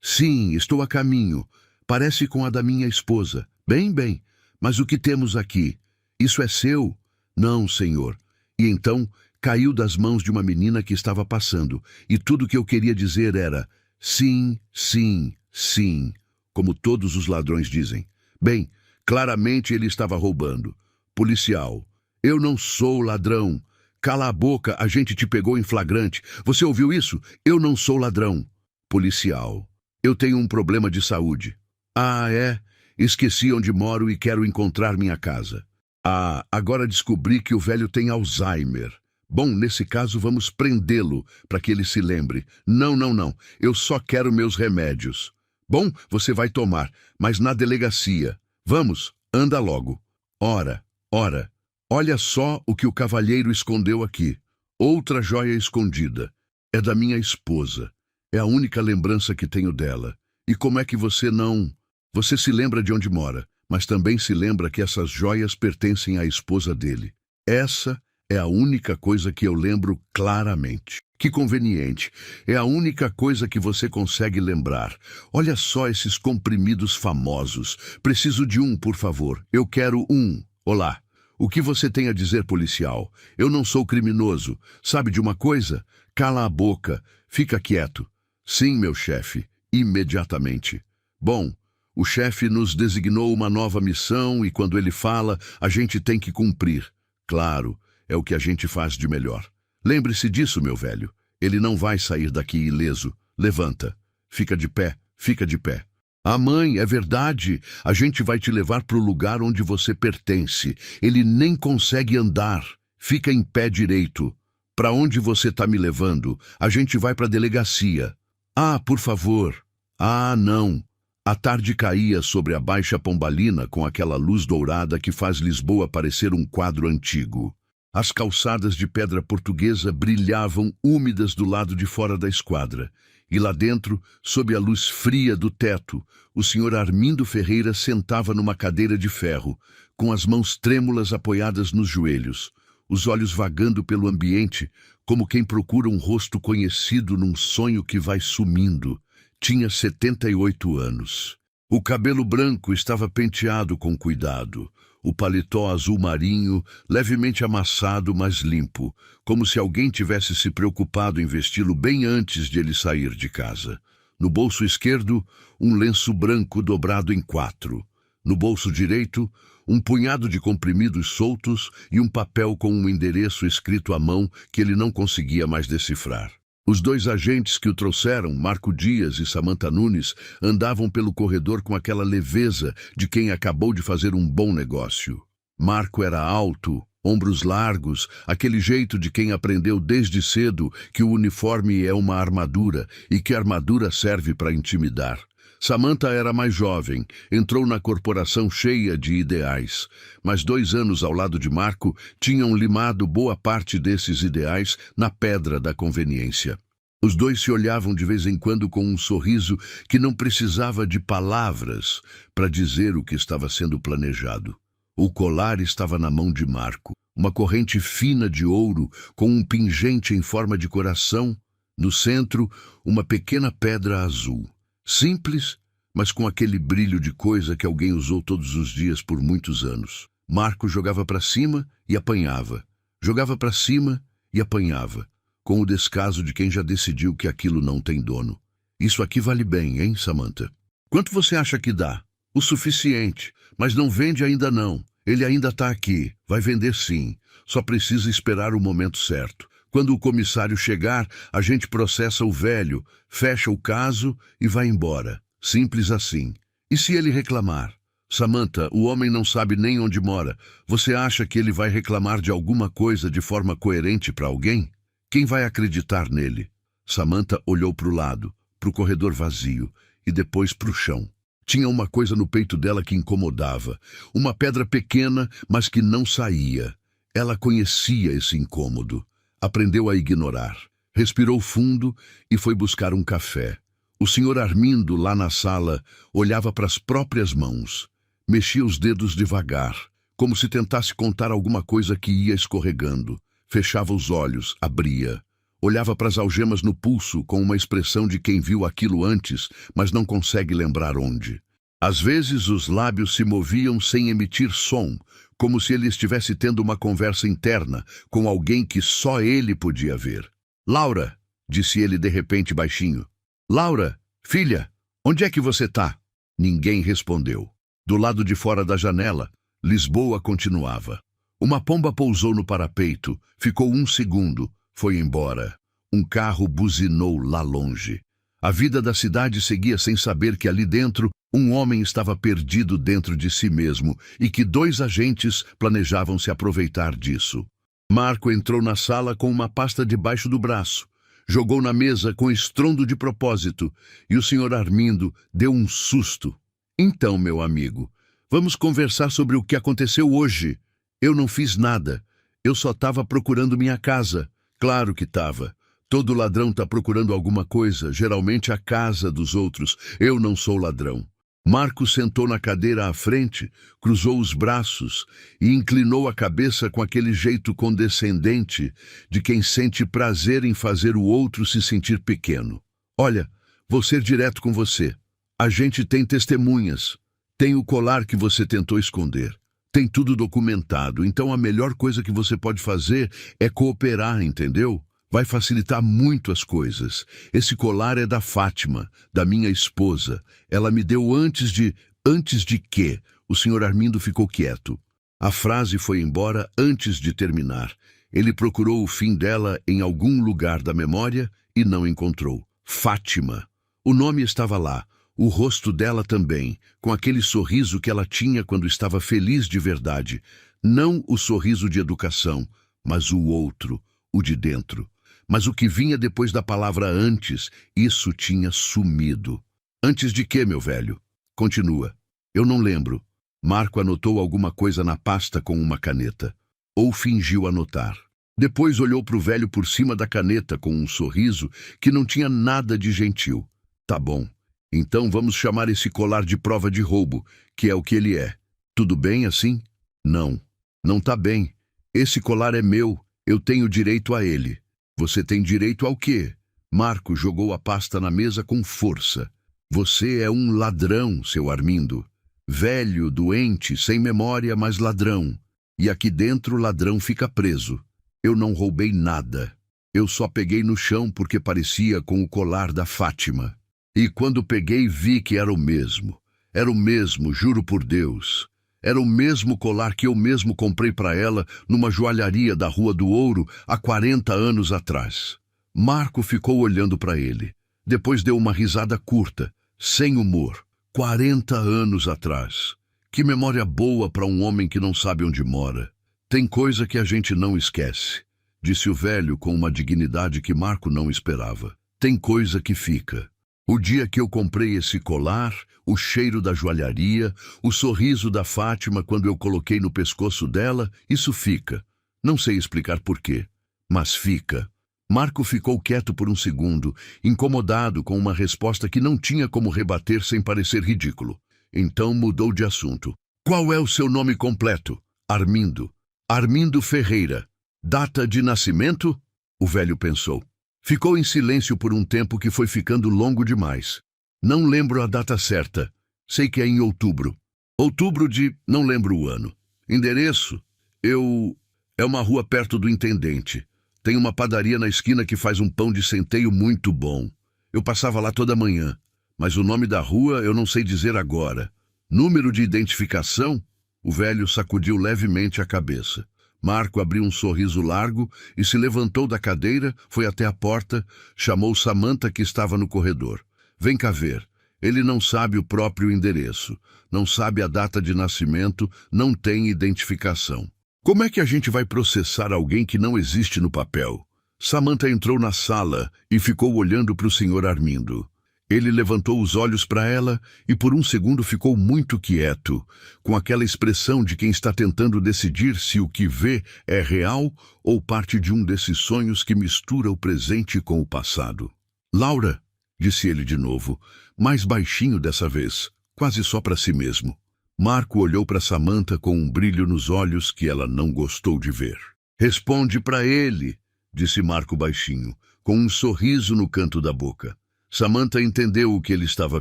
Sim, estou a caminho. Parece com a da minha esposa. Bem, bem. Mas o que temos aqui? Isso é seu? Não, senhor. E então caiu das mãos de uma menina que estava passando, e tudo que eu queria dizer era sim, sim, sim, como todos os ladrões dizem. Bem, claramente ele estava roubando. Policial, eu não sou ladrão. Cala a boca, a gente te pegou em flagrante. Você ouviu isso? Eu não sou ladrão. Policial, eu tenho um problema de saúde. Ah, é? Esqueci onde moro e quero encontrar minha casa. Ah, agora descobri que o velho tem Alzheimer. Bom, nesse caso vamos prendê-lo para que ele se lembre. Não, não, não. Eu só quero meus remédios. Bom, você vai tomar, mas na delegacia. Vamos, anda logo. Ora, ora. Olha só o que o cavalheiro escondeu aqui. Outra joia escondida. É da minha esposa. É a única lembrança que tenho dela. E como é que você não... Você se lembra de onde mora, mas também se lembra que essas joias pertencem à esposa dele. Essa é a única coisa que eu lembro claramente. Que conveniente. É a única coisa que você consegue lembrar. Olha só esses comprimidos famosos. Preciso de um, por favor. Eu quero um. Olá. O que você tem a dizer, policial? Eu não sou criminoso. Sabe de uma coisa? Cala a boca. Fica quieto. Sim, meu chefe. Imediatamente. Bom, o chefe nos designou uma nova missão e quando ele fala, a gente tem que cumprir. Claro, é o que a gente faz de melhor. Lembre-se disso, meu velho. Ele não vai sair daqui ileso. Levanta. Fica de pé. Fica de pé. Ah, mãe, é verdade. A gente vai te levar para o lugar onde você pertence. Ele nem consegue andar. Fica em pé direito. Para onde você está me levando? A gente vai para a delegacia. Ah, por favor. Ah, não. A tarde caía sobre a Baixa Pombalina com aquela luz dourada que faz Lisboa parecer um quadro antigo. As calçadas de pedra portuguesa brilhavam úmidas do lado de fora da esquadra. E lá dentro, sob a luz fria do teto, o senhor Armindo Ferreira sentava numa cadeira de ferro, com as mãos trêmulas apoiadas nos joelhos, os olhos vagando pelo ambiente, como quem procura um rosto conhecido num sonho que vai sumindo. Tinha 78 anos. O cabelo branco estava penteado com cuidado. O paletó azul marinho, levemente amassado, mas limpo, como se alguém tivesse se preocupado em vesti-lo bem antes de ele sair de casa. No bolso esquerdo, um lenço branco dobrado em 4. No bolso direito, um punhado de comprimidos soltos e um papel com um endereço escrito à mão que ele não conseguia mais decifrar. Os 2 agentes que o trouxeram, Marco Dias e Samantha Nunes, andavam pelo corredor com aquela leveza de quem acabou de fazer um bom negócio. Marco era alto, ombros largos, aquele jeito de quem aprendeu desde cedo que o uniforme é uma armadura e que a armadura serve para intimidar. Samantha era mais jovem, entrou na corporação cheia de ideais, mas 2 anos ao lado de Marco tinham limado boa parte desses ideais na pedra da conveniência. Os 2 se olhavam de vez em quando com um sorriso que não precisava de palavras para dizer o que estava sendo planejado. O colar estava na mão de Marco, uma corrente fina de ouro com um pingente em forma de coração, no centro uma pequena pedra azul. Simples, mas com aquele brilho de coisa que alguém usou todos os dias por muitos anos. Marco jogava para cima e apanhava. Jogava para cima e apanhava, com o descaso de quem já decidiu que aquilo não tem dono. Isso aqui vale bem, hein, Samantha? Quanto você acha que dá? O suficiente, mas não vende ainda não. Ele ainda está aqui. Vai vender sim. Só precisa esperar o momento certo. Quando o comissário chegar, a gente processa o velho, fecha o caso e vai embora. Simples assim. E se ele reclamar? Samantha, o homem não sabe nem onde mora. Você acha que ele vai reclamar de alguma coisa de forma coerente para alguém? Quem vai acreditar nele? Samantha olhou para o lado, para o corredor vazio, e depois para o chão. Tinha uma coisa no peito dela que incomodava. Uma pedra pequena, mas que não saía. Ela conhecia esse incômodo. Aprendeu a ignorar. Respirou fundo e foi buscar um café. O senhor Armindo, lá na sala, olhava para as próprias mãos. Mexia os dedos devagar, como se tentasse contar alguma coisa que ia escorregando. Fechava os olhos, abria. Olhava para as algemas no pulso com uma expressão de quem viu aquilo antes, mas não consegue lembrar onde. Às vezes os lábios se moviam sem emitir som, como se ele estivesse tendo uma conversa interna com alguém que só ele podia ver. "Laura", disse ele de repente baixinho. "Laura, filha, onde é que você tá?" Ninguém respondeu. Do lado de fora da janela, Lisboa continuava. Uma pomba pousou no parapeito, ficou 1 segundo, foi embora. Um carro buzinou lá longe. A vida da cidade seguia sem saber que ali dentro um homem estava perdido dentro de si mesmo e que 2 agentes planejavam se aproveitar disso. Marco entrou na sala com uma pasta debaixo do braço. Jogou na mesa com estrondo de propósito e o Sr. Armindo deu um susto. "Então, meu amigo, vamos conversar sobre o que aconteceu hoje. Eu não fiz nada. Eu só estava procurando minha casa." "Claro que estava. Todo ladrão está procurando alguma coisa, geralmente a casa dos outros. Eu não sou ladrão." Marco sentou na cadeira à frente, cruzou os braços e inclinou a cabeça com aquele jeito condescendente de quem sente prazer em fazer o outro se sentir pequeno. "Olha, vou ser direto com você. A gente tem testemunhas. Tem o colar que você tentou esconder. Tem tudo documentado, então a melhor coisa que você pode fazer é cooperar, entendeu? Vai facilitar muito as coisas. Esse colar é da Fátima, da minha esposa. Ela me deu antes de... Antes de quê?" O Sr. Armindo ficou quieto. A frase foi embora antes de terminar. Ele procurou o fim dela em algum lugar da memória e não encontrou. Fátima. O nome estava lá. O rosto dela também, com aquele sorriso que ela tinha quando estava feliz de verdade. Não o sorriso de educação, mas o outro, o de dentro. Mas o que vinha depois da palavra antes, isso tinha sumido. "Antes de quê, meu velho?" "Continua." "Eu não lembro." Marco anotou alguma coisa na pasta com uma caneta. Ou fingiu anotar. Depois olhou para o velho por cima da caneta com um sorriso que não tinha nada de gentil. "Tá bom. Então vamos chamar esse colar de prova de roubo, que é o que ele é. Tudo bem assim?" "Não. Não tá bem. Esse colar é meu. Eu tenho direito a ele." "Você tem direito ao quê?" Marco jogou a pasta na mesa com força. "Você é um ladrão, seu Armindo. Velho, doente, sem memória, mas ladrão. E aqui dentro ladrão fica preso. Eu não roubei nada. Eu só peguei no chão porque parecia com o colar da Fátima. E quando peguei vi que era o mesmo. Era o mesmo, juro por Deus. Era o mesmo colar que eu mesmo comprei para ela numa joalharia da Rua do Ouro há 40 anos atrás." Marco ficou olhando para ele. Depois deu uma risada curta, sem humor. 40 anos atrás. Que memória boa para um homem que não sabe onde mora. "Tem coisa que a gente não esquece", disse o velho com uma dignidade que Marco não esperava. "Tem coisa que fica. O dia que eu comprei esse colar, o cheiro da joalharia, o sorriso da Fátima quando eu coloquei no pescoço dela, isso fica. Não sei explicar por quê, mas fica." Marco ficou quieto por um segundo, incomodado com uma resposta que não tinha como rebater sem parecer ridículo. Então mudou de assunto. "Qual é o seu nome completo?" "Armindo." "Armindo Ferreira. Data de nascimento?" O velho pensou. Ficou em silêncio por um tempo que foi ficando longo demais. "Não lembro a data certa. Sei que é em outubro. Outubro de... não lembro o ano. Endereço? É uma rua perto do Intendente. Tem uma padaria na esquina que faz um pão de centeio muito bom. Eu passava lá toda manhã. Mas o nome da rua eu não sei dizer agora. Número de identificação?" O velho sacudiu levemente a cabeça. Marco abriu um sorriso largo e se levantou da cadeira, foi até a porta, chamou Samantha que estava no corredor. "Vem cá ver. Ele não sabe o próprio endereço, não sabe a data de nascimento, não tem identificação. Como é que a gente vai processar alguém que não existe no papel?" Samantha entrou na sala e ficou olhando para o Sr. Armindo. Ele levantou os olhos para ela e por um segundo ficou muito quieto, com aquela expressão de quem está tentando decidir se o que vê é real ou parte de um desses sonhos que mistura o presente com o passado. "Laura", disse ele de novo, mais baixinho dessa vez, quase só para si mesmo. Marco olhou para Samantha com um brilho nos olhos que ela não gostou de ver. "Responde para ele", disse Marco baixinho. com um sorriso no canto da boca. Samantha entendeu o que ele estava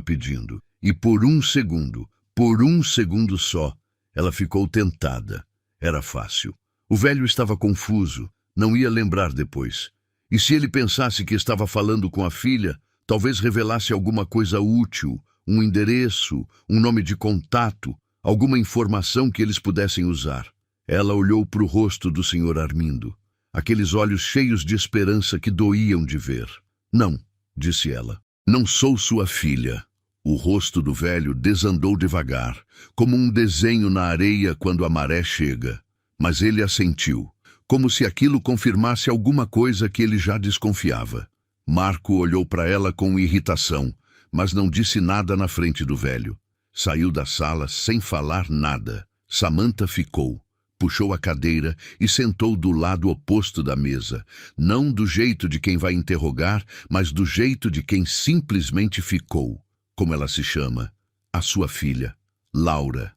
pedindo, e por um segundo só, ela ficou tentada. Era fácil. O velho estava confuso, não ia lembrar depois. E se ele pensasse que estava falando com a filha, talvez revelasse alguma coisa útil, um endereço, um nome de contato, alguma informação que eles pudessem usar. Ela olhou para o rosto do Sr. Armindo, aqueles olhos cheios de esperança que doíam de ver. Não, disse ela, não sou sua filha. O rosto do velho desandou devagar, como um desenho na areia quando a maré chega. Mas ele assentiu, como se aquilo confirmasse alguma coisa que ele já desconfiava. Marco olhou para ela com irritação, mas não disse nada na frente do velho. Saiu da sala sem falar nada. Samantha ficou, puxou a cadeira e sentou do lado oposto da mesa, não do jeito de quem vai interrogar, mas do jeito de quem simplesmente ficou. Como ela se chama? A sua filha, Laura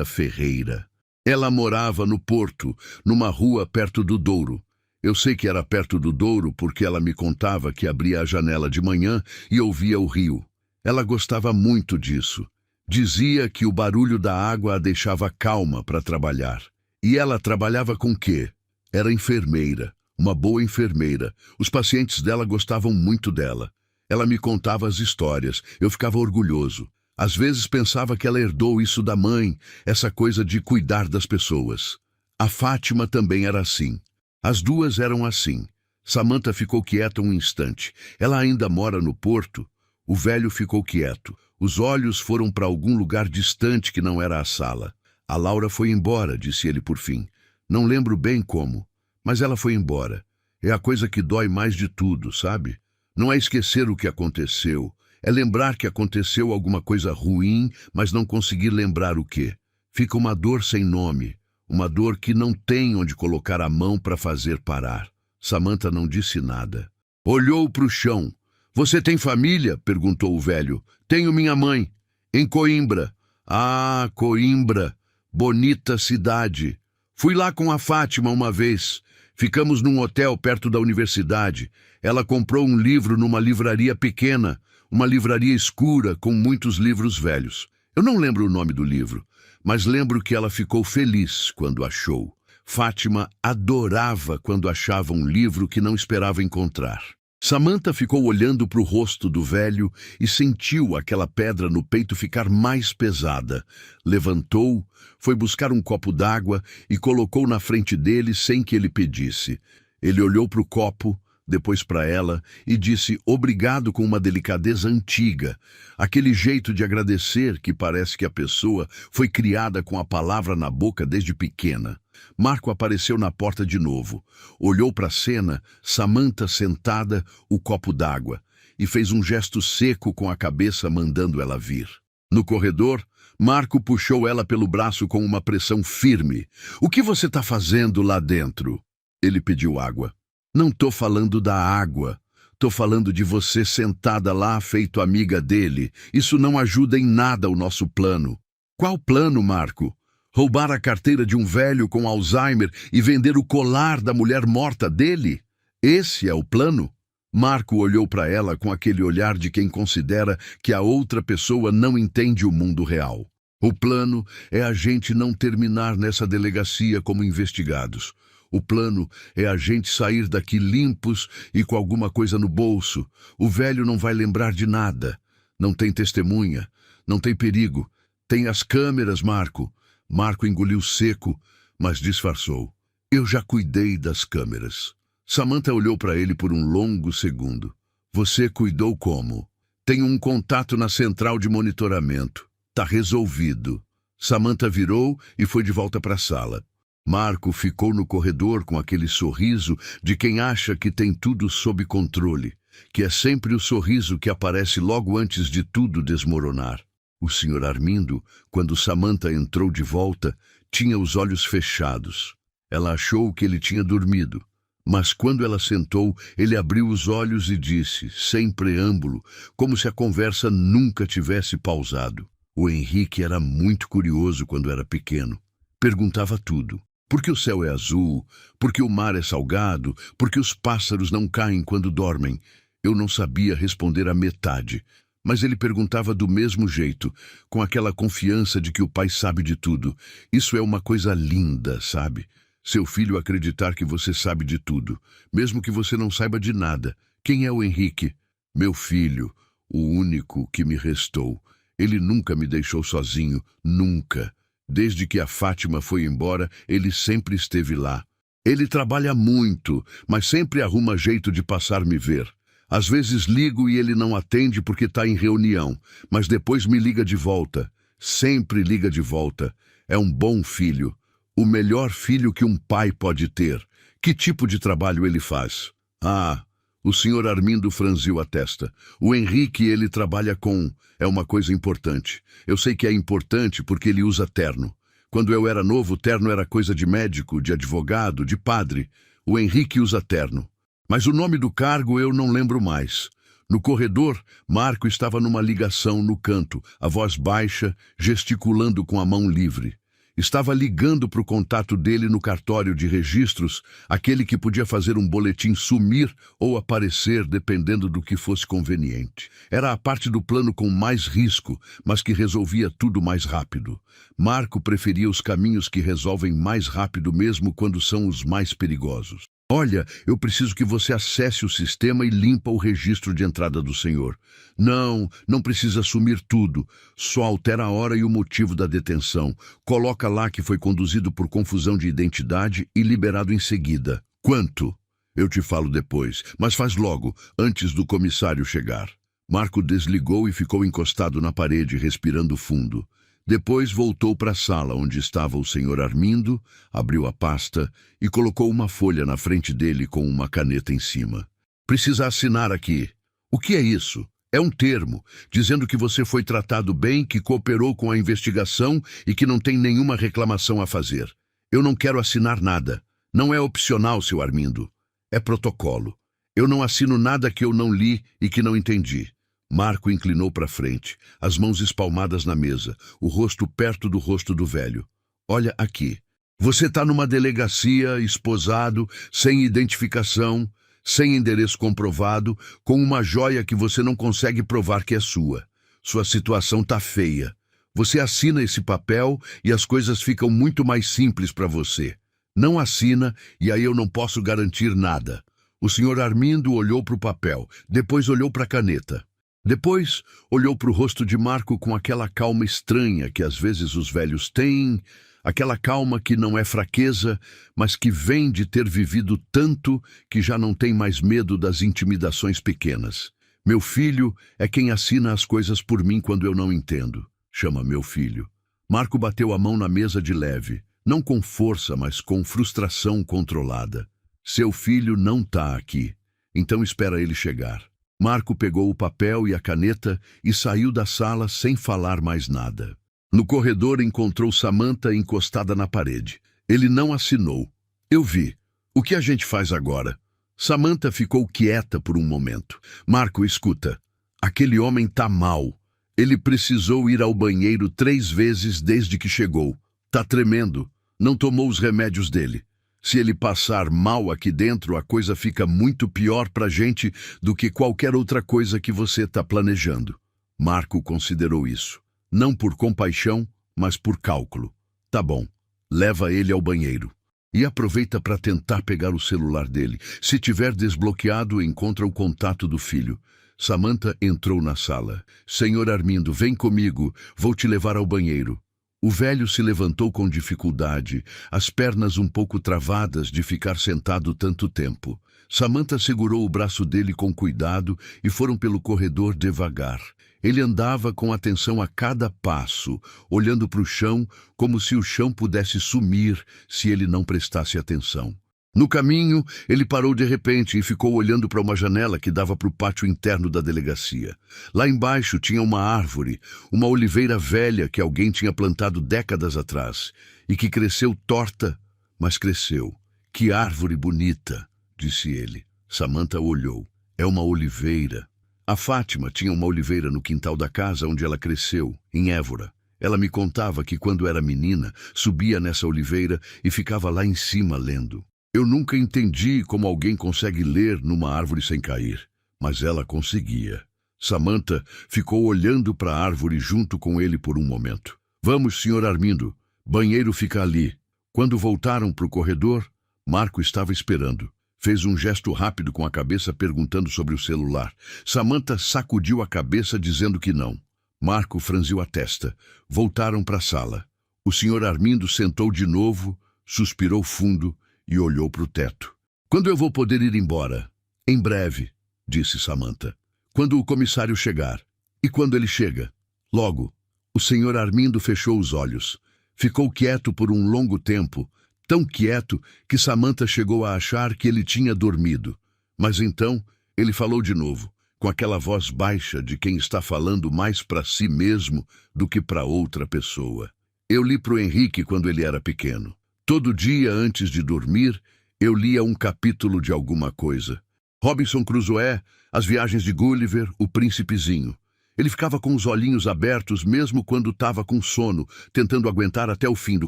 Ferreira. Ela morava no Porto, numa rua perto do Douro. Eu sei que era perto do Douro porque ela me contava que abria a janela de manhã e ouvia o rio. Ela gostava muito disso. Dizia que o barulho da água a deixava calma para trabalhar. E ela trabalhava com quê? Era enfermeira, uma boa enfermeira. Os pacientes dela gostavam muito dela. Ela me contava as histórias, eu ficava orgulhoso. Às vezes pensava que ela herdou isso da mãe, essa coisa de cuidar das pessoas. A Fátima também era assim. As duas eram assim. Samantha ficou quieta um instante. Ela ainda mora no Porto? O velho ficou quieto. Os olhos foram para algum lugar distante que não era a sala. A Laura foi embora, disse ele por fim. Não lembro bem como, mas ela foi embora. É a coisa que dói mais de tudo, sabe? Não é esquecer o que aconteceu. É lembrar que aconteceu alguma coisa ruim, mas não conseguir lembrar o quê. Fica uma dor sem nome. Uma dor que não tem onde colocar a mão para fazer parar. Samantha não disse nada. Olhou para o chão. Você tem família? Perguntou o velho. Tenho minha mãe. Em Coimbra. Ah, Coimbra. Bonita cidade. Fui lá com a Fátima uma vez. Ficamos num hotel perto da universidade. Ela comprou um livro numa livraria pequena, uma livraria escura com muitos livros velhos. Eu não lembro o nome do livro, mas lembro que ela ficou feliz quando achou. Fátima adorava quando achava um livro que não esperava encontrar. Samantha ficou olhando para o rosto do velho e sentiu aquela pedra no peito ficar mais pesada. Levantou, foi buscar um copo d'água e colocou na frente dele sem que ele pedisse. Ele olhou para o copo, depois para ela, e disse obrigado com uma delicadeza antiga, aquele jeito de agradecer que parece que a pessoa foi criada com a palavra na boca desde pequena. Marco apareceu na porta de novo, olhou para a cena, Samantha sentada, o copo d'água, e fez um gesto seco com a cabeça mandando ela vir. No corredor, Marco puxou ela pelo braço com uma pressão firme. O que você está fazendo lá dentro? Ele pediu água. Não tô falando da água. Tô falando de você sentada lá, feito amiga dele. Isso não ajuda em nada o nosso plano. Qual plano, Marco? Roubar a carteira de um velho com Alzheimer e vender o colar da mulher morta dele? Esse é o plano? Marco olhou para ela com aquele olhar de quem considera que a outra pessoa não entende o mundo real. O plano é a gente não terminar nessa delegacia como investigados. O plano é a gente sair daqui limpos e com alguma coisa no bolso. O velho não vai lembrar de nada. Não tem testemunha, não tem perigo. Tem as câmeras, Marco. Marco engoliu seco, mas disfarçou. Eu já cuidei das câmeras. Samantha olhou para ele por um longo segundo. Você cuidou como? Tenho um contato na central de monitoramento. Tá resolvido. Samantha virou e foi de volta para a sala. Marco ficou no corredor com aquele sorriso de quem acha que tem tudo sob controle, que é sempre o sorriso que aparece logo antes de tudo desmoronar. O Sr. Armindo, quando Samantha entrou de volta, tinha os olhos fechados. Ela achou que ele tinha dormido, mas quando ela sentou, ele abriu os olhos e disse, sem preâmbulo, como se a conversa nunca tivesse pausado. O Henrique era muito curioso quando era pequeno. Perguntava tudo. Porque o céu é azul, porque o mar é salgado, porque os pássaros não caem quando dormem. Eu não sabia responder a metade, mas ele perguntava do mesmo jeito, com aquela confiança de que o pai sabe de tudo. Isso é uma coisa linda, sabe? Seu filho acreditar que você sabe de tudo, mesmo que você não saiba de nada. Quem é o Henrique? Meu filho, o único que me restou. Ele nunca me deixou sozinho, nunca. Desde que a Fátima foi embora, ele sempre esteve lá. Ele trabalha muito, mas sempre arruma jeito de passar me ver. Às vezes ligo e ele não atende porque está em reunião, mas depois me liga de volta. Sempre liga de volta. É um bom filho. O melhor filho que um pai pode ter. Que tipo de trabalho ele faz? Ah, o senhor Armindo franziu a testa. O Henrique, ele trabalha com... É uma coisa importante. Eu sei que é importante porque ele usa terno. Quando eu era novo, terno era coisa de médico, de advogado, de padre. O Henrique usa terno. Mas o nome do cargo eu não lembro mais. No corredor, Marco estava numa ligação no canto, a voz baixa, gesticulando com a mão livre. Estava ligando para o contato dele no cartório de registros, aquele que podia fazer um boletim sumir ou aparecer, dependendo do que fosse conveniente. Era a parte do plano com mais risco, mas que resolvia tudo mais rápido. Marco preferia os caminhos que resolvem mais rápido mesmo quando são os mais perigosos. Olha, eu preciso que você acesse o sistema e limpa o registro de entrada do senhor. Não precisa assumir tudo. Só altera a hora e o motivo da detenção. Coloca lá que foi conduzido por confusão de identidade e liberado em seguida. Quanto? Eu te falo depois, mas faz logo, antes do comissário chegar. Marco desligou e ficou encostado na parede, respirando fundo. Depois voltou para a sala onde estava o senhor Armindo, abriu a pasta e colocou uma folha na frente dele com uma caneta em cima. Precisa assinar aqui. O que é isso? É um termo, dizendo que você foi tratado bem, que cooperou com a investigação e que não tem nenhuma reclamação a fazer. Eu não quero assinar nada. Não é opcional, seu Armindo. É protocolo. Eu não assino nada que eu não li e que não entendi. Marco inclinou para frente, as mãos espalmadas na mesa, o rosto perto do rosto do velho. Olha aqui. Você está numa delegacia, esposado, sem identificação, sem endereço comprovado, com uma joia que você não consegue provar que é sua. Sua situação está feia. Você assina esse papel e as coisas ficam muito mais simples para você. Não assina e aí eu não posso garantir nada. O senhor Armindo olhou para o papel, depois olhou para a caneta. Depois, olhou para o rosto de Marco com aquela calma estranha que às vezes os velhos têm, aquela calma que não é fraqueza, mas que vem de ter vivido tanto que já não tem mais medo das intimidações pequenas. Meu filho é quem assina as coisas por mim quando eu não entendo. Chama meu filho. Marco bateu a mão na mesa de leve, não com força, mas com frustração controlada. Seu filho não está aqui, então espera ele chegar. Marco pegou o papel e a caneta e saiu da sala sem falar mais nada. No corredor encontrou Samantha encostada na parede. Ele não assinou. Eu vi. O que a gente faz agora? Samantha ficou quieta por um momento. Marco, escuta. Aquele homem tá mal. Ele precisou ir ao banheiro 3 vezes desde que chegou. Tá tremendo. Não tomou os remédios dele. Se ele passar mal aqui dentro, a coisa fica muito pior pra gente do que qualquer outra coisa que você está planejando. Marco considerou isso. Não por compaixão, mas por cálculo. Tá bom, leva ele ao banheiro. E aproveita para tentar pegar o celular dele. Se tiver desbloqueado, encontra o contato do filho. Samantha entrou na sala. Senhor Armindo, vem comigo, vou te levar ao banheiro. O velho se levantou com dificuldade, as pernas um pouco travadas de ficar sentado tanto tempo. Samantha segurou o braço dele com cuidado e foram pelo corredor devagar. Ele andava com atenção a cada passo, olhando para o chão como se o chão pudesse sumir se ele não prestasse atenção. No caminho, ele parou de repente e ficou olhando para uma janela que dava para o pátio interno da delegacia. Lá embaixo tinha uma árvore, uma oliveira velha que alguém tinha plantado décadas atrás e que cresceu torta, mas cresceu. Que árvore bonita, disse ele. Samantha olhou. É uma oliveira. A Fátima tinha uma oliveira no quintal da casa onde ela cresceu, em Évora. Ela me contava que quando era menina, subia nessa oliveira e ficava lá em cima lendo. Eu nunca entendi como alguém consegue ler numa árvore sem cair, mas ela conseguia. Samantha ficou olhando para a árvore junto com ele por um momento. Vamos, Sr. Armindo. Banheiro fica ali. Quando voltaram para o corredor, Marco estava esperando. Fez um gesto rápido com a cabeça perguntando sobre o celular. Samantha sacudiu a cabeça dizendo que não. Marco franziu a testa. Voltaram para a sala. O Sr. Armindo sentou de novo, suspirou fundo e olhou para o teto. Quando eu vou poder ir embora? Em breve, disse Samantha. Quando o comissário chegar. E quando ele chega? Logo. O Sr. Armindo fechou os olhos. Ficou quieto por um longo tempo, tão quieto que Samantha chegou a achar que ele tinha dormido. Mas então ele falou de novo, com aquela voz baixa de quem está falando mais para si mesmo do que para outra pessoa. Eu li para o Henrique quando ele era pequeno. Todo dia antes de dormir, eu lia um capítulo de alguma coisa. Robinson Crusoe, As Viagens de Gulliver, O Príncipezinho. Ele ficava com os olhinhos abertos mesmo quando estava com sono, tentando aguentar até o fim do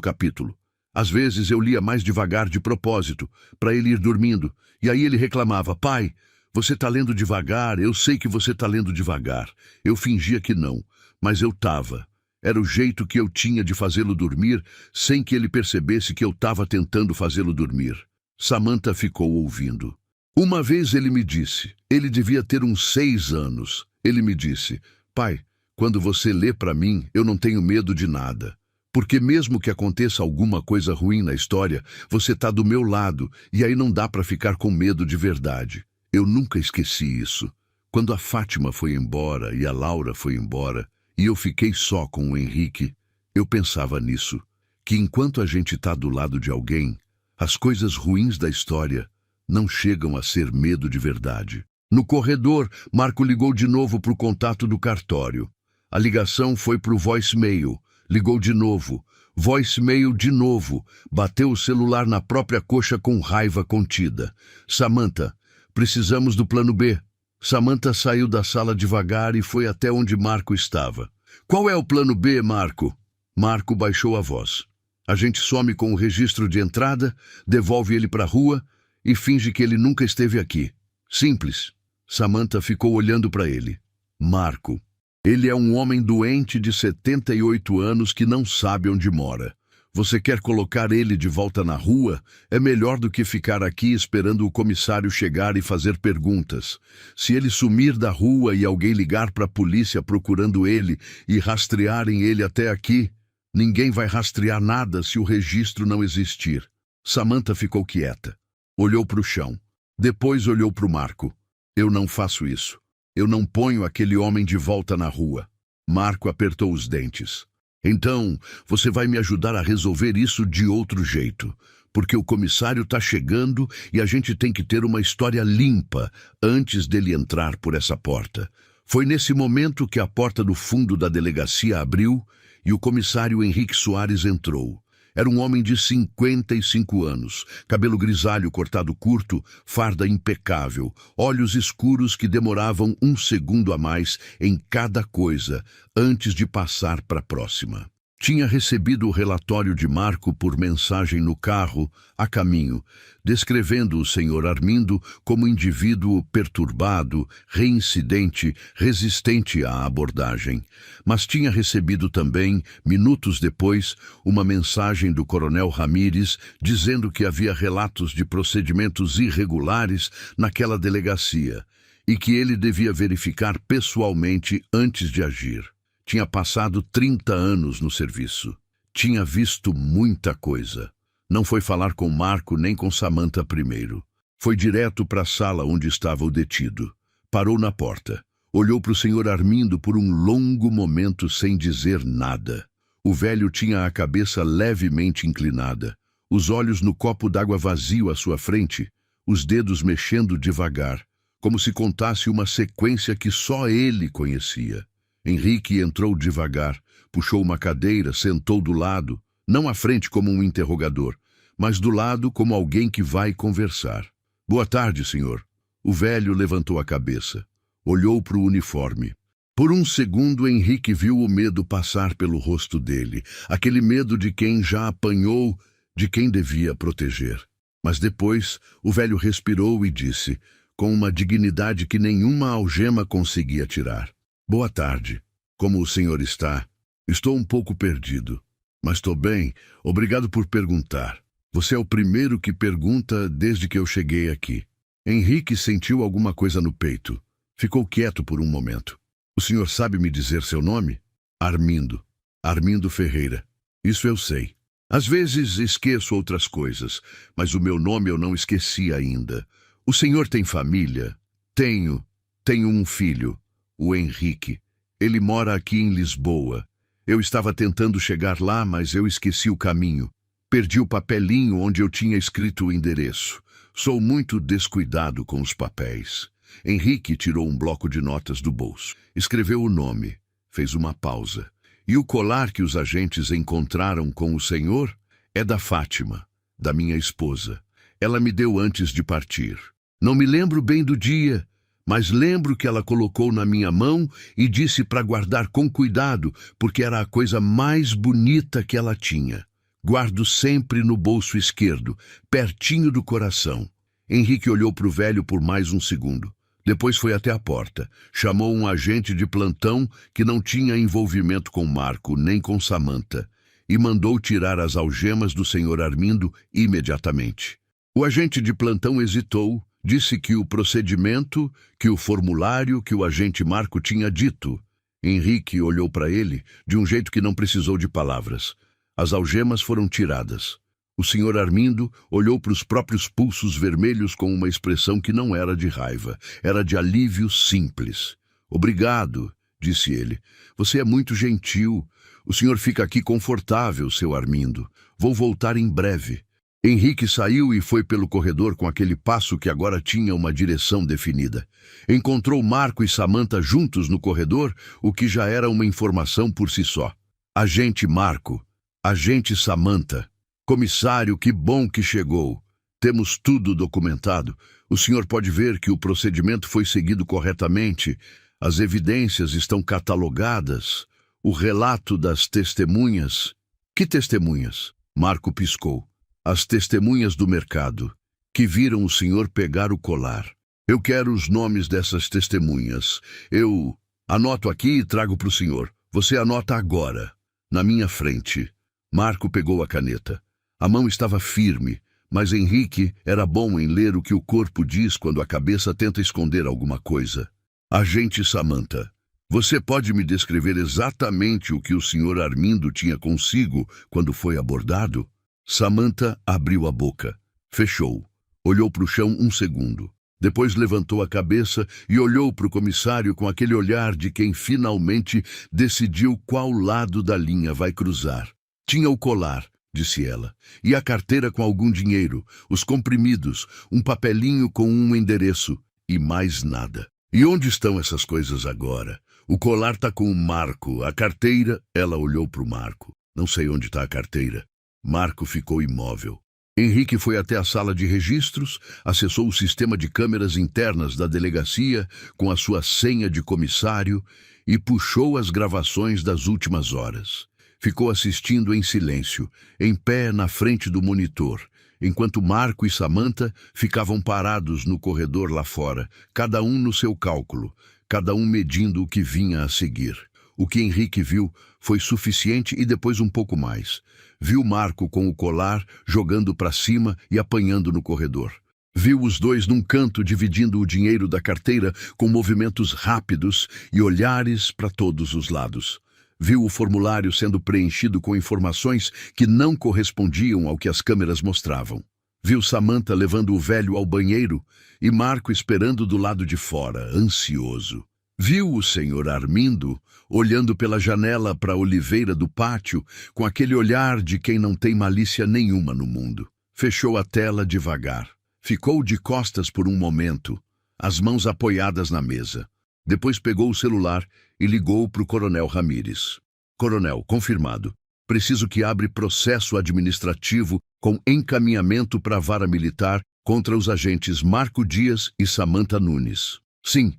capítulo. Às vezes eu lia mais devagar de propósito, para ele ir dormindo, e aí ele reclamava: pai, você está lendo devagar, eu sei que você está lendo devagar. Eu fingia que não, mas eu estava. Era o jeito que eu tinha de fazê-lo dormir, sem que ele percebesse que eu estava tentando fazê-lo dormir. Samantha ficou ouvindo. Uma vez ele me disse, ele devia ter uns 6 anos, ele me disse: pai, quando você lê para mim, eu não tenho medo de nada. Porque mesmo que aconteça alguma coisa ruim na história, você está do meu lado, e aí não dá para ficar com medo de verdade. Eu nunca esqueci isso. Quando a Fátima foi embora e a Laura foi embora, e eu fiquei só com o Henrique, eu pensava nisso, que enquanto a gente está do lado de alguém, as coisas ruins da história não chegam a ser medo de verdade. No corredor, Marco ligou de novo para o contato do cartório. A ligação foi para o voicemail. Ligou de novo. Voicemail de novo. Bateu o celular na própria coxa com raiva contida. Samantha, precisamos do plano B. Samantha saiu da sala devagar e foi até onde Marco estava. Qual é o plano B, Marco? Marco baixou a voz. A gente some com o registro de entrada, devolve ele para a rua e finge que ele nunca esteve aqui. Simples. Samantha ficou olhando para ele. Marco. Ele é um homem doente de 78 anos que não sabe onde mora. Você quer colocar ele de volta na rua? É melhor do que ficar aqui esperando o comissário chegar e fazer perguntas. Se ele sumir da rua e alguém ligar para a polícia procurando ele e rastrearem ele até aqui, ninguém vai rastrear nada se o registro não existir. Samantha ficou quieta. Olhou para o chão. Depois olhou para o Marco. Eu não faço isso. Eu não ponho aquele homem de volta na rua. Marco apertou os dentes. Então, você vai me ajudar a resolver isso de outro jeito, porque o comissário está chegando e a gente tem que ter uma história limpa antes dele entrar por essa porta. Foi nesse momento que a porta do fundo da delegacia abriu e o comissário Henrique Soares entrou. Era um homem de 55 anos, cabelo grisalho cortado curto, farda impecável, olhos escuros que demoravam 1 segundo a mais em cada coisa antes de passar para a próxima. Tinha recebido o relatório de Marco por mensagem no carro, a caminho, descrevendo o Sr. Armindo como indivíduo perturbado, reincidente, resistente à abordagem. Mas tinha recebido também, minutos depois, uma mensagem do Coronel Ramírez dizendo que havia relatos de procedimentos irregulares naquela delegacia e que ele devia verificar pessoalmente antes de agir. Tinha passado 30 anos no serviço. Tinha visto muita coisa. Não foi falar com Marco nem com Samantha primeiro. Foi direto para a sala onde estava o detido. Parou na porta. Olhou para o Sr. Armindo por um longo momento sem dizer nada. O velho tinha a cabeça levemente inclinada, os olhos no copo d'água vazio à sua frente, os dedos mexendo devagar, como se contasse uma sequência que só ele conhecia. Henrique entrou devagar, puxou uma cadeira, sentou do lado, não à frente como um interrogador, mas do lado como alguém que vai conversar. Boa tarde, senhor. O velho levantou a cabeça, olhou para o uniforme. Por um segundo, Henrique viu o medo passar pelo rosto dele, aquele medo de quem já apanhou, de quem devia proteger. Mas depois, o velho respirou e disse, com uma dignidade que nenhuma algema conseguia tirar: "Boa tarde. Como o senhor está? Estou um pouco perdido, mas estou bem. Obrigado por perguntar. Você é o primeiro que pergunta desde que eu cheguei aqui." Henrique sentiu alguma coisa no peito. Ficou quieto por um momento. "O senhor sabe me dizer seu nome?" "Armindo. Armindo Ferreira." "Isso eu sei. Às vezes esqueço outras coisas, mas o meu nome eu não esqueci ainda. O senhor tem família?" "Tenho. Tenho um filho, o Henrique. Ele mora aqui em Lisboa. Eu estava tentando chegar lá, mas eu esqueci o caminho. Perdi o papelinho onde eu tinha escrito o endereço. Sou muito descuidado com os papéis." Henrique tirou um bloco de notas do bolso. Escreveu o nome. Fez uma pausa. "E o colar que os agentes encontraram com o senhor é da Fátima, da minha esposa. Ela me deu antes de partir. Não me lembro bem do dia, mas lembro que ela colocou na minha mão e disse para guardar com cuidado, porque era a coisa mais bonita que ela tinha. Guardo sempre no bolso esquerdo, pertinho do coração." Henrique olhou para o velho por mais um segundo. Depois foi até a porta. Chamou um agente de plantão que não tinha envolvimento com Marco nem com Samantha e mandou tirar as algemas do senhor Armindo imediatamente. O agente de plantão hesitou, disse que o procedimento, que o formulário que o agente Marco tinha dito. Henrique olhou para ele de um jeito que não precisou de palavras. As algemas foram tiradas. O senhor Armindo olhou para os próprios pulsos vermelhos com uma expressão que não era de raiva, era de alívio simples. "Obrigado", disse ele. "Você é muito gentil. O senhor fica aqui confortável, seu Armindo. Vou voltar em breve." Henrique saiu e foi pelo corredor com aquele passo que agora tinha uma direção definida. Encontrou Marco e Samantha juntos no corredor, o que já era uma informação por si só. "Agente Marco, agente Samantha. Comissário, que bom que chegou. Temos tudo documentado. O senhor pode ver que o procedimento foi seguido corretamente. As evidências estão catalogadas. O relato das testemunhas." "Que testemunhas?" Marco piscou. "As testemunhas do mercado, que viram o senhor pegar o colar. Eu quero os nomes dessas testemunhas. Eu anoto aqui e trago para o senhor. Você anota agora, na minha frente." Marco pegou a caneta. A mão estava firme, mas Henrique era bom em ler o que o corpo diz quando a cabeça tenta esconder alguma coisa. "Agente Samantha, você pode me descrever exatamente o que o senhor Armindo tinha consigo quando foi abordado?" Samantha abriu a boca, fechou, olhou para o chão um segundo. Depois levantou a cabeça e olhou para o comissário com aquele olhar de quem finalmente decidiu qual lado da linha vai cruzar. "Tinha o colar", disse ela, "e a carteira com algum dinheiro, os comprimidos, um papelinho com um endereço e mais nada." "E onde estão essas coisas agora?" "O colar está com o Marco, a carteira..." Ela olhou para o Marco. "Não sei onde está a carteira." Marco ficou imóvel. Henrique foi até a sala de registros, acessou o sistema de câmeras internas da delegacia com a sua senha de comissário e puxou as gravações das últimas horas. Ficou assistindo em silêncio, em pé na frente do monitor, enquanto Marco e Samantha ficavam parados no corredor lá fora, cada um no seu cálculo, cada um medindo o que vinha a seguir. O que Henrique viu foi suficiente e depois um pouco mais. Viu Marco com o colar jogando para cima e apanhando no corredor. Viu os dois num canto dividindo o dinheiro da carteira com movimentos rápidos e olhares para todos os lados. Viu o formulário sendo preenchido com informações que não correspondiam ao que as câmeras mostravam. Viu Samantha levando o velho ao banheiro e Marco esperando do lado de fora, ansioso. Viu o senhor Armindo olhando pela janela para a oliveira do pátio com aquele olhar de quem não tem malícia nenhuma no mundo. Fechou a tela devagar. Ficou de costas por um momento, as mãos apoiadas na mesa. Depois pegou o celular e ligou para o coronel Ramírez. "Coronel, confirmado. Preciso que abra processo administrativo com encaminhamento para a vara militar contra os agentes Marco Dias e Samantha Nunes." Sim,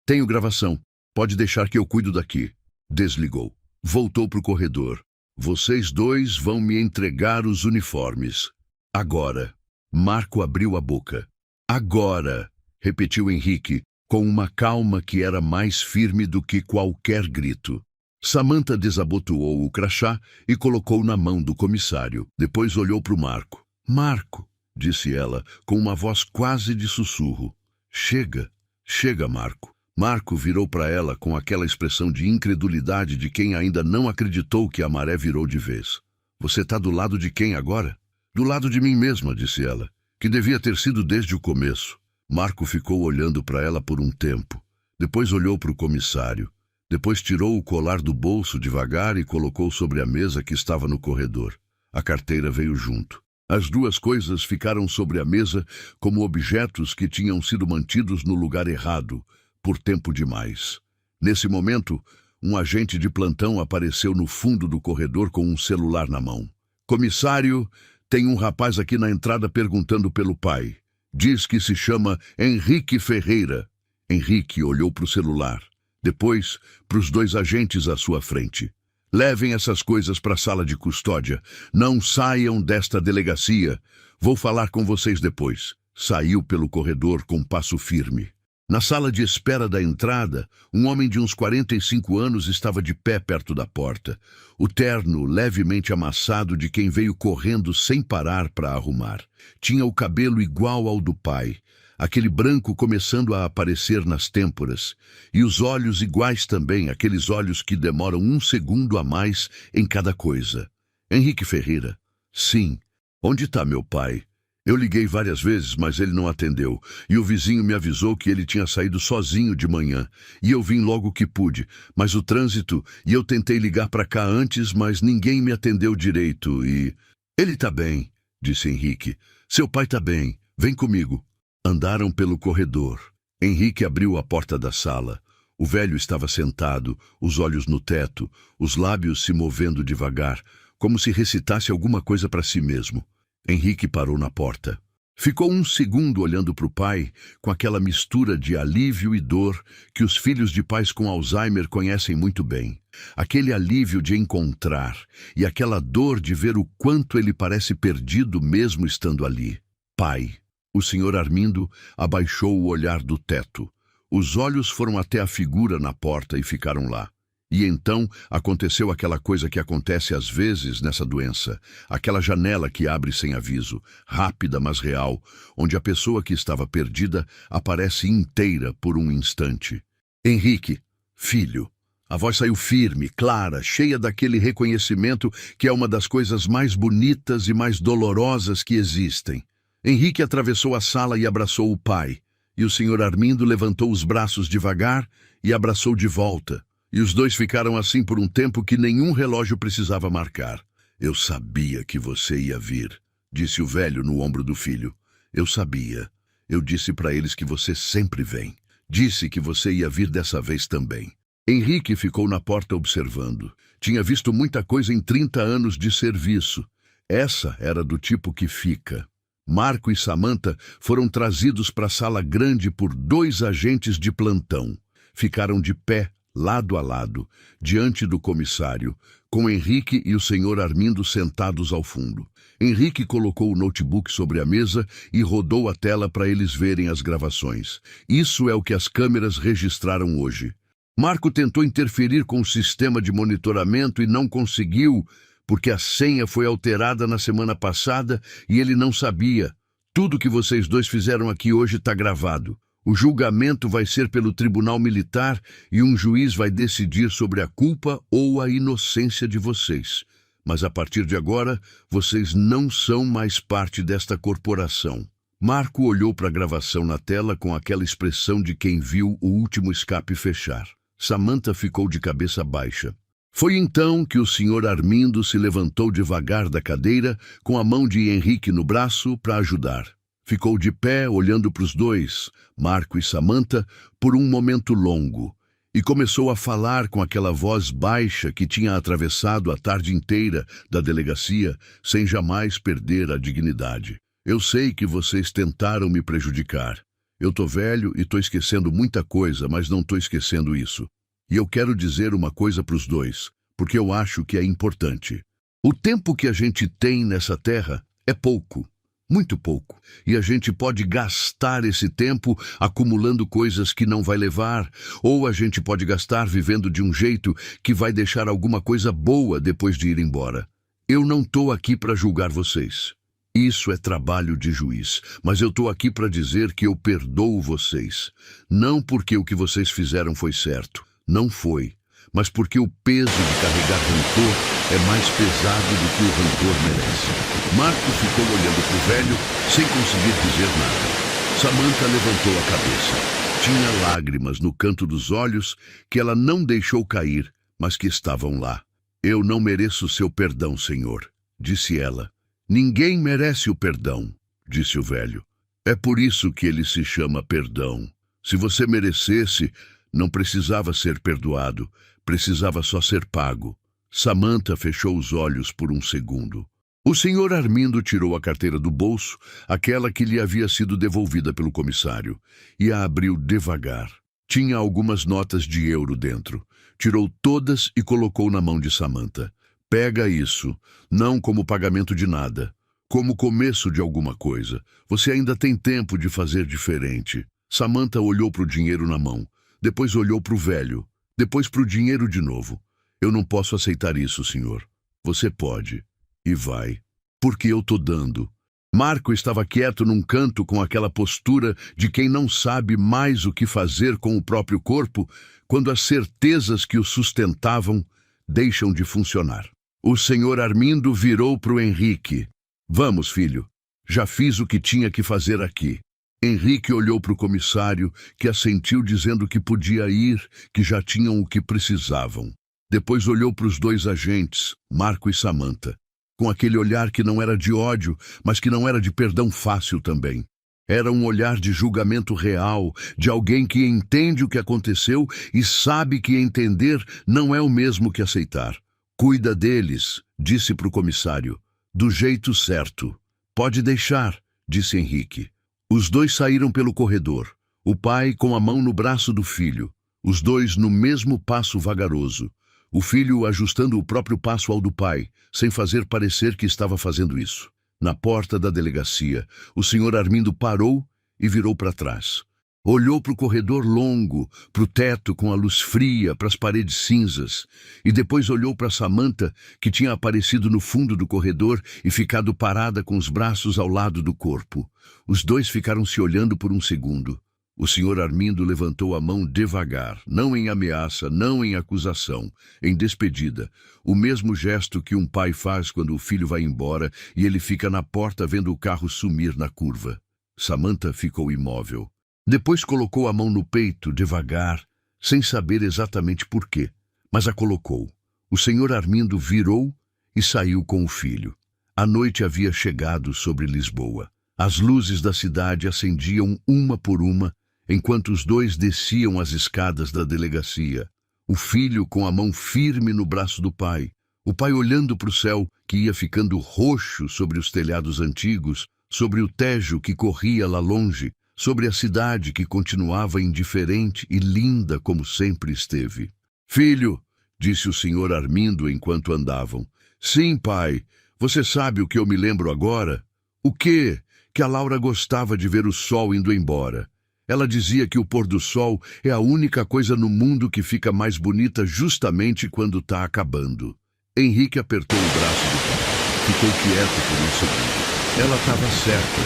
tenho gravação. Pode deixar que eu cuido daqui. Desligou. Voltou para o corredor. Vocês dois vão me entregar os uniformes. Agora. Marco abriu a boca. Agora, repetiu Henrique, com uma calma que era mais firme do que qualquer grito. Samantha desabotoou o crachá e colocou na mão do comissário. Depois olhou para o Marco. Marco, disse ela, com uma voz quase de sussurro. Chega, chega, Marco. Marco virou para ela com aquela expressão de incredulidade de quem ainda não acreditou que a maré virou de vez. Você está do lado de quem agora? Do lado de mim mesma, disse ela, que devia ter sido desde o começo. Marco ficou olhando para ela por um tempo. Depois olhou para o comissário. Depois tirou o colar do bolso devagar e colocou sobre a mesa que estava no corredor. A carteira veio junto. As duas coisas ficaram sobre a mesa como objetos que tinham sido mantidos no lugar errado, por tempo demais. Nesse momento, um agente de plantão apareceu no fundo do corredor com um celular na mão. Comissário, tem um rapaz aqui na entrada perguntando pelo pai. Diz que se chama Henrique Ferreira. Henrique olhou para o celular. Depois, para os dois agentes à sua frente. Levem essas coisas para a sala de custódia. Não saiam desta delegacia. Vou falar com vocês depois. Saiu pelo corredor com passo firme. Na sala de espera da entrada, um homem de uns 45 anos estava de pé perto da porta. O terno levemente amassado de quem veio correndo sem parar para arrumar. Tinha o cabelo igual ao do pai, aquele branco começando a aparecer nas têmporas, e os olhos iguais também, aqueles olhos que demoram um segundo a mais em cada coisa. Henrique Ferreira. Sim. Onde está meu pai? Eu liguei várias vezes, mas ele não atendeu, e o vizinho me avisou que ele tinha saído sozinho de manhã, e eu vim logo que pude, mas o trânsito, e eu tentei ligar para cá antes, mas ninguém me atendeu direito, e... Ele está bem, disse Henrique. Seu pai está bem, vem comigo. Andaram pelo corredor. Henrique abriu a porta da sala. O velho estava sentado, os olhos no teto, os lábios se movendo devagar, como se recitasse alguma coisa para si mesmo. Henrique parou na porta. Ficou um segundo olhando para o pai, com aquela mistura de alívio e dor que os filhos de pais com Alzheimer conhecem muito bem. Aquele alívio de encontrar e aquela dor de ver o quanto ele parece perdido mesmo estando ali. Pai. O senhor Armindo abaixou o olhar do teto. Os olhos foram até a figura na porta e ficaram lá. E então aconteceu aquela coisa que acontece às vezes nessa doença, aquela janela que abre sem aviso, rápida mas real, onde a pessoa que estava perdida aparece inteira por um instante. Henrique, filho. A voz saiu firme, clara, cheia daquele reconhecimento que é uma das coisas mais bonitas e mais dolorosas que existem. Henrique atravessou a sala e abraçou o pai, e o senhor Armindo levantou os braços devagar e abraçou de volta. E os dois ficaram assim por um tempo que nenhum relógio precisava marcar. Eu sabia que você ia vir, disse o velho no ombro do filho. Eu sabia. Eu disse para eles que você sempre vem. Disse que você ia vir dessa vez também. Henrique ficou na porta observando. Tinha visto muita coisa em 30 anos de serviço. Essa era do tipo que fica. Marco e Samantha foram trazidos para a sala grande por 2 agentes de plantão. Ficaram de pé, lado a lado, diante do comissário, com Henrique e o senhor Armindo sentados ao fundo. Henrique colocou o notebook sobre a mesa e rodou a tela para eles verem as gravações. Isso é o que as câmeras registraram hoje. Marco tentou interferir com o sistema de monitoramento e não conseguiu, porque a senha foi alterada na semana passada e ele não sabia. Tudo que vocês dois fizeram aqui hoje está gravado. O julgamento vai ser pelo Tribunal Militar e um juiz vai decidir sobre a culpa ou a inocência de vocês. Mas a partir de agora, vocês não são mais parte desta corporação. Marco olhou para a gravação na tela com aquela expressão de quem viu o último escape fechar. Samantha ficou de cabeça baixa. Foi então que o senhor Armindo se levantou devagar da cadeira, com a mão de Henrique no braço, para ajudar. Ficou de pé, olhando para os dois, Marco e Samantha, por um momento longo, e começou a falar com aquela voz baixa que tinha atravessado a tarde inteira da delegacia, sem jamais perder a dignidade. Eu sei que vocês tentaram me prejudicar. Eu tô velho e tô esquecendo muita coisa, mas não tô esquecendo isso. E eu quero dizer uma coisa para os dois, porque eu acho que é importante. O tempo que a gente tem nessa terra é pouco, muito pouco. E a gente pode gastar esse tempo acumulando coisas que não vai levar, ou a gente pode gastar vivendo de um jeito que vai deixar alguma coisa boa depois de ir embora. Eu não estou aqui para julgar vocês. Isso é trabalho de juiz, mas eu estou aqui para dizer que eu perdoo vocês. Não porque o que vocês fizeram foi certo, não foi, mas porque o peso de carregar rancor é mais pesado do que o rancor merece. Marco ficou olhando para o velho sem conseguir dizer nada. Samantha levantou a cabeça. Tinha lágrimas no canto dos olhos que ela não deixou cair, mas que estavam lá. Eu não mereço seu perdão, Senhor, disse ela. Ninguém merece o perdão, disse o velho. É por isso que ele se chama perdão. Se você merecesse, não precisava ser perdoado, precisava só ser pago. Samantha fechou os olhos por um segundo. O senhor Armindo tirou a carteira do bolso, aquela que lhe havia sido devolvida pelo comissário, e a abriu devagar. Tinha algumas notas de euro dentro. Tirou todas e colocou na mão de Samantha. Pega isso, não como pagamento de nada, como começo de alguma coisa. Você ainda tem tempo de fazer diferente. Samantha olhou para o dinheiro na mão, depois olhou para o velho, depois para o dinheiro de novo. Eu não posso aceitar isso, senhor. Você pode. E vai. Porque eu tô dando. Marco estava quieto num canto com aquela postura de quem não sabe mais o que fazer com o próprio corpo quando as certezas que o sustentavam deixam de funcionar. O senhor Armindo virou para o Henrique. Vamos, filho. Já fiz o que tinha que fazer aqui. Henrique olhou para o comissário, que assentiu dizendo que podia ir, que já tinham o que precisavam. Depois olhou para os dois agentes, Marco e Samantha, com aquele olhar que não era de ódio, mas que não era de perdão fácil também. Era um olhar de julgamento real, de alguém que entende o que aconteceu e sabe que entender não é o mesmo que aceitar. Cuida deles, disse para o comissário, do jeito certo. Pode deixar, disse Henrique. Os dois saíram pelo corredor, o pai com a mão no braço do filho, os dois no mesmo passo vagaroso, o filho ajustando o próprio passo ao do pai, sem fazer parecer que estava fazendo isso. Na porta da delegacia, o senhor Armindo parou e virou para trás. Olhou para o corredor longo, para o teto com a luz fria, para as paredes cinzas, e depois olhou para Samantha, que tinha aparecido no fundo do corredor e ficado parada com os braços ao lado do corpo. Os dois ficaram se olhando por um segundo. O senhor Armindo levantou a mão devagar, não em ameaça, não em acusação, em despedida, o mesmo gesto que um pai faz quando o filho vai embora e ele fica na porta vendo o carro sumir na curva. Samantha ficou imóvel. Depois colocou a mão no peito, devagar, sem saber exatamente por quê, mas a colocou. O senhor Armindo virou e saiu com o filho. A noite havia chegado sobre Lisboa. As luzes da cidade acendiam uma por uma, enquanto os dois desciam as escadas da delegacia. O filho com a mão firme no braço do pai, o pai olhando para o céu, que ia ficando roxo sobre os telhados antigos, sobre o Tejo que corria lá longe, sobre a cidade que continuava indiferente e linda como sempre esteve. Filho, disse o senhor Armindo enquanto andavam. Sim, pai, você sabe o que eu me lembro agora? O quê? Que a Laura gostava de ver o sol indo embora. Ela dizia que o pôr do sol é a única coisa no mundo que fica mais bonita justamente quando está acabando. Henrique apertou o braço do pai. Ficou quieto por um segundo. Ela estava certa,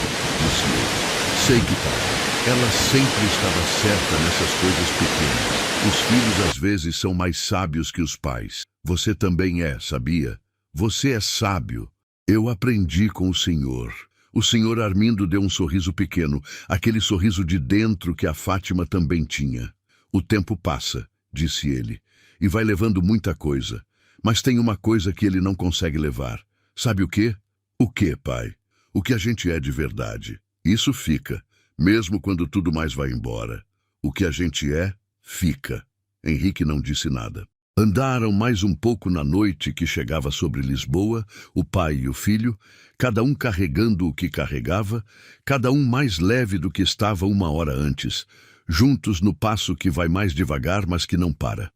disse ele. Sei que tá. Ela sempre estava certa nessas coisas pequenas. Os filhos às vezes são mais sábios que os pais. Você também é, sabia? Você é sábio. Eu aprendi com o senhor. O senhor Armindo deu um sorriso pequeno, aquele sorriso de dentro que a Fátima também tinha. O tempo passa, disse ele, e vai levando muita coisa. Mas tem uma coisa que ele não consegue levar. Sabe o quê? O quê, pai? O que a gente é de verdade. Isso fica, mesmo quando tudo mais vai embora. O que a gente é, fica. Henrique não disse nada. Andaram mais um pouco na noite que chegava sobre Lisboa, o pai e o filho, cada um carregando o que carregava, cada um mais leve do que estava uma hora antes, juntos no passo que vai mais devagar, mas que não para.